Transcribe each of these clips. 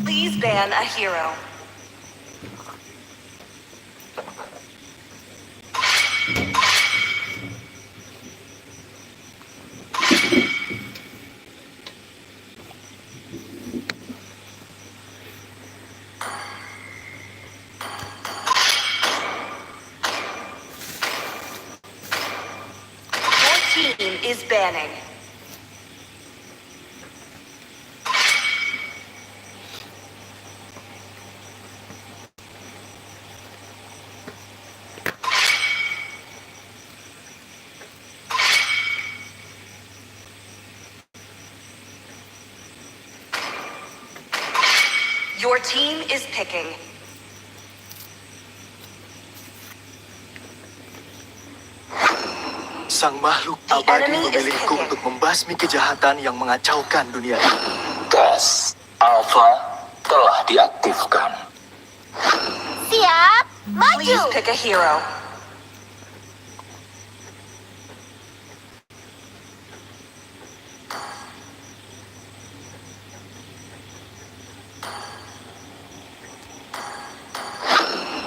Please ban a hero. Your team is banning. Your team is picking. Sang makhluk abadi memilihku untuk membasmi kejahatan yang mengacaukan dunia ini. Gas Alpha telah diaktifkan. Siap, maju! Please pick a hero.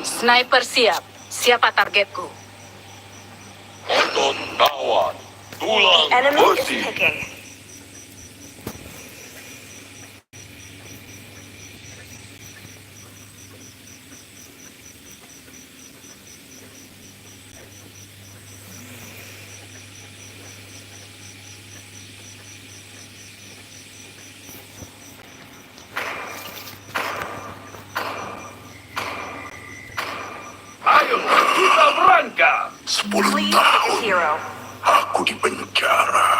Sniper siap. Siapa targetku? Otot kawan, tulang Enemy is besi. picking. Ayo, kita berangkat. 10 Please pick a tahun hero. aku di penjara.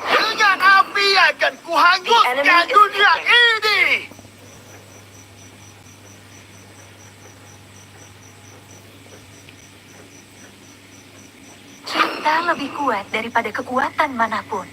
Dengan api akan The kuhanguskan enemy is dunia picking. ini. Cinta lebih kuat daripada kekuatan manapun.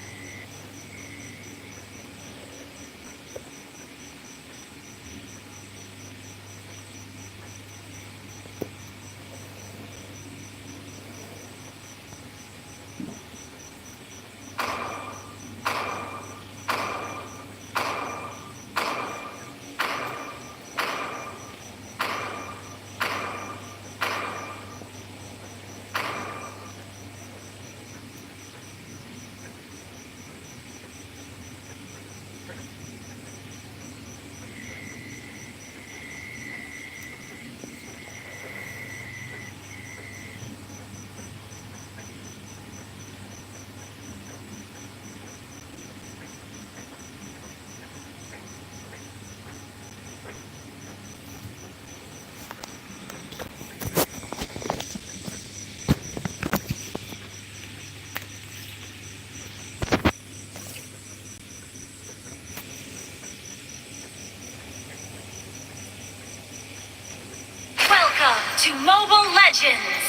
Welcome to Mobile Legends!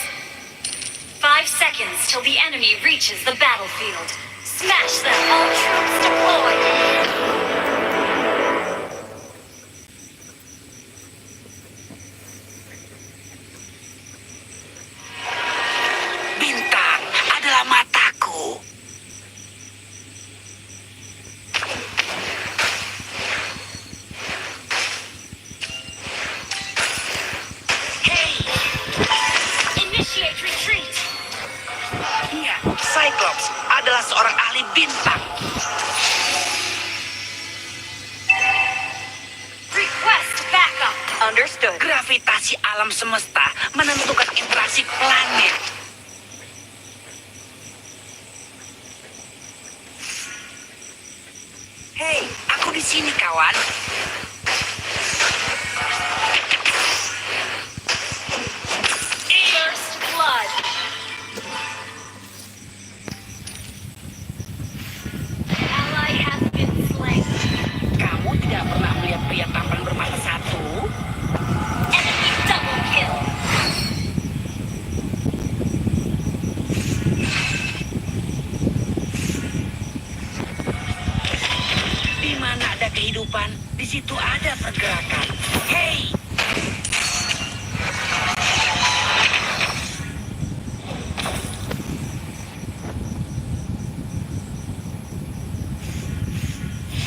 5 seconds till the enemy reaches the battlefield. Smash them, all troops deployed! Bintang adalah mataku. Hey! Initiate retreat! Iya, Cyclops adalah seorang ahli bintang. Request backup! Understood. Gravitasi alam semesta menentukan interaksi planet. Hei, aku di sini, kawan. First blood! Ally has been slain. Kamu tidak pernah melihat pria tampan bermata satu? Enemy double kill! situ ada pergerakan. Hey,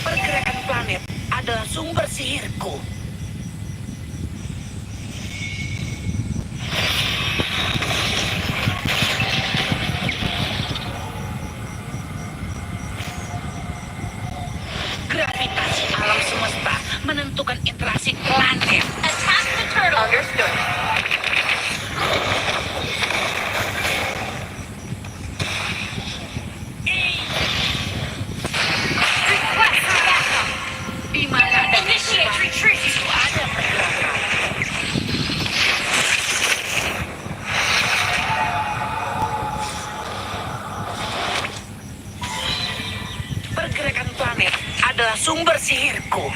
pergerakan planet adalah sumber sihirku. Gravitasi alam semesta menentukan interaksi planet. Attack the turtle. Understood. Request backup. Di mana ada Initiate retreat. situ ada pergerakan. Pergerakan planet adalah sumber sihirku.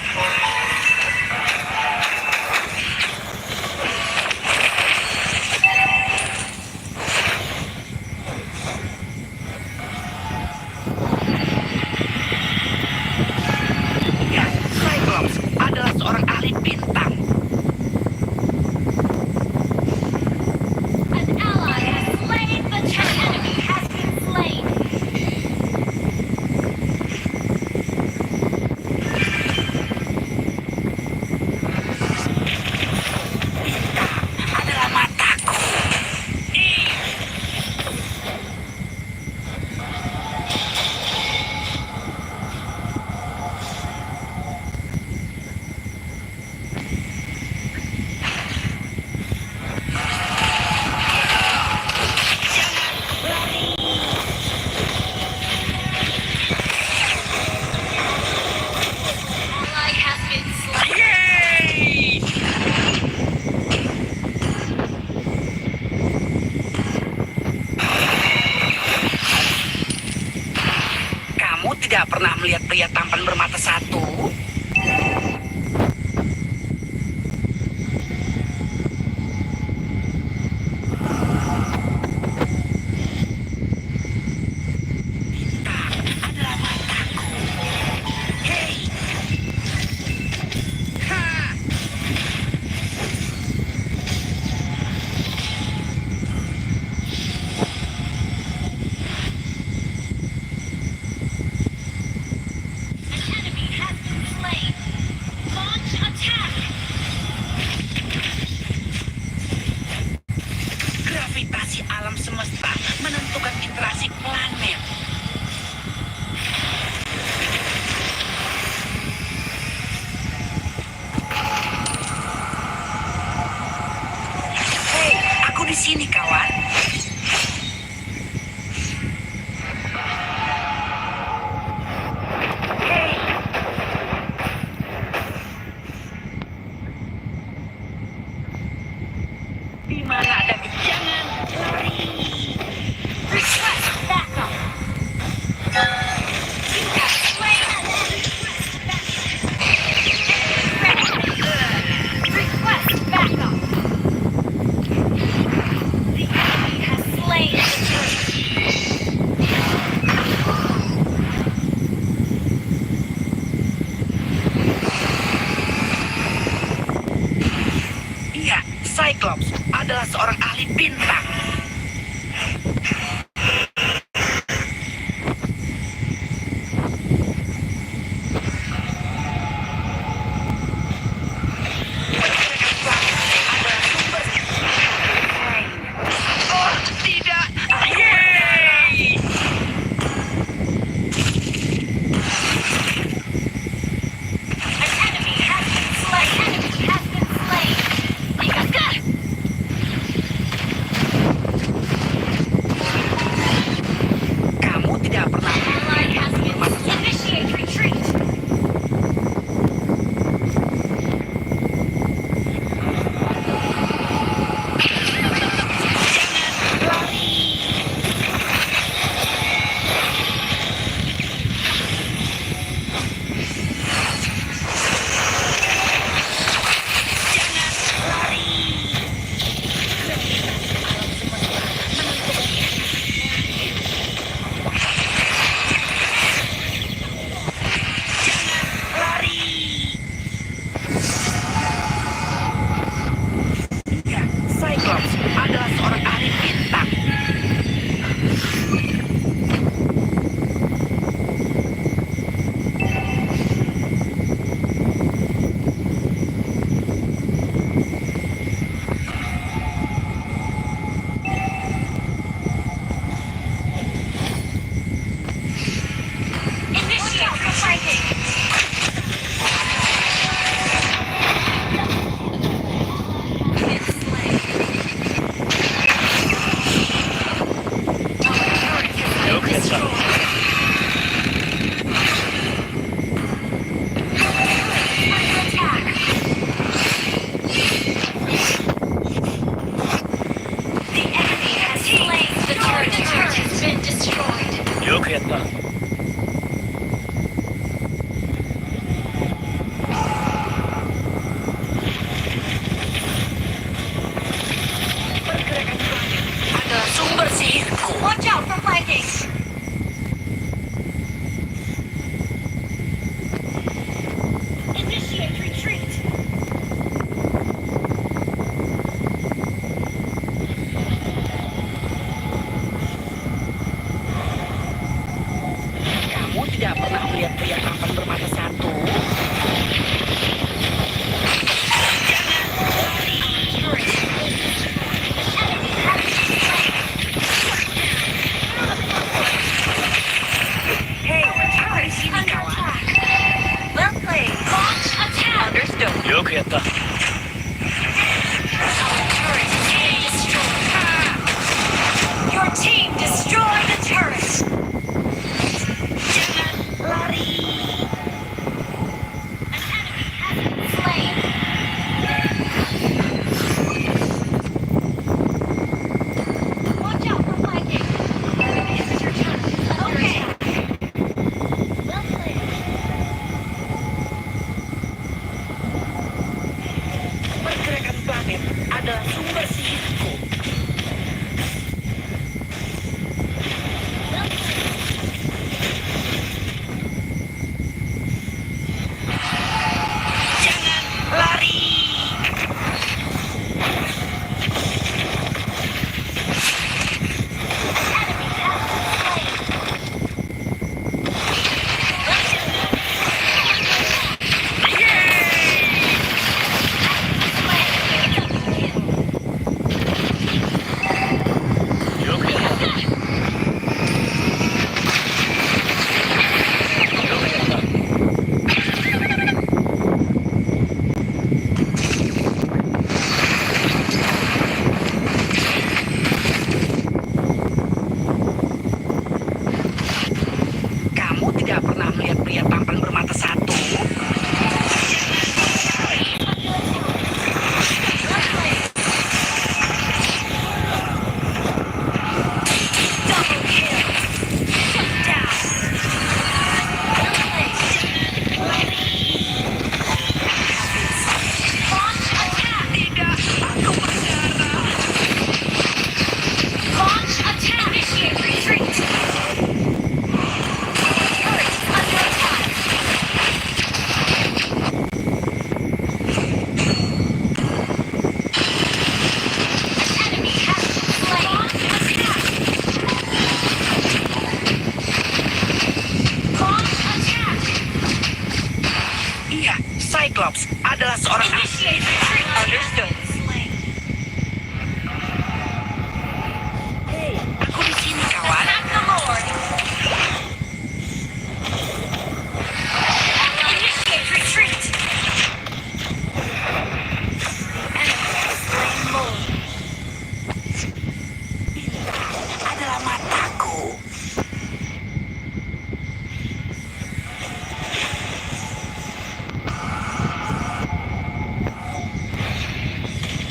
Ya, Cyclops adalah seorang ahli bintang. An ally has slain the turtle. Enemy has been slain. Adalah mataku. Ally has been slain. Yeay! Kamu tidak pernah melihat pria tampan bermata satu? Bintang adalah mataku. Hei! Ha! An enemy has been slain. Launch attack. Gravitasi alam semesta menentukan interaksi planet. Hei, aku di sini, kawan. Hei. Di mana ada jangan lari. Request backup. You have slain an enemy. Request backup. The enemy has slain the turtle. Iya, Cyclops adalah seorang ahli bintang. Adalah sumber. Oh, tidak. Yeay! An enemy has been slain. Enemy has been slain. Yoko. Pergerakan planet adalah sumber sihirku. Watch out for Vikings! Initiate retreat! Kamu tidak pernah melihat pria tampan bermata satu? Hei, apa di sini kawan? Well played. Launch attack! Understood. よくやった Turret is being destroyed. Your team destroyed the turret! Jangan lari. An enemy has been slain. Watch out for Viking. This is your turn. Okay. Well played. Pergerakan planet adalah sumber sihirku. Jangan lari. Kamu tidak pernah melihat pria tampan bermata satu? Double kill. Shut down. Launch attack. Tidak, aku berdarah. Launch attack. Initiate retreat. Turret under attack. An enemy has been slain. Launch attack. Launch attack. Iya, Cyclops adalah seorang Initiate retreat. Understood. Slain. Hei, aku di sini kawan. Attack the Lord. Initiate retreat. Enemy has slain Lord. Adalah mataku.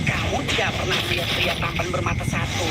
Kamu tidak pernah melihat pria tampan bermata satu?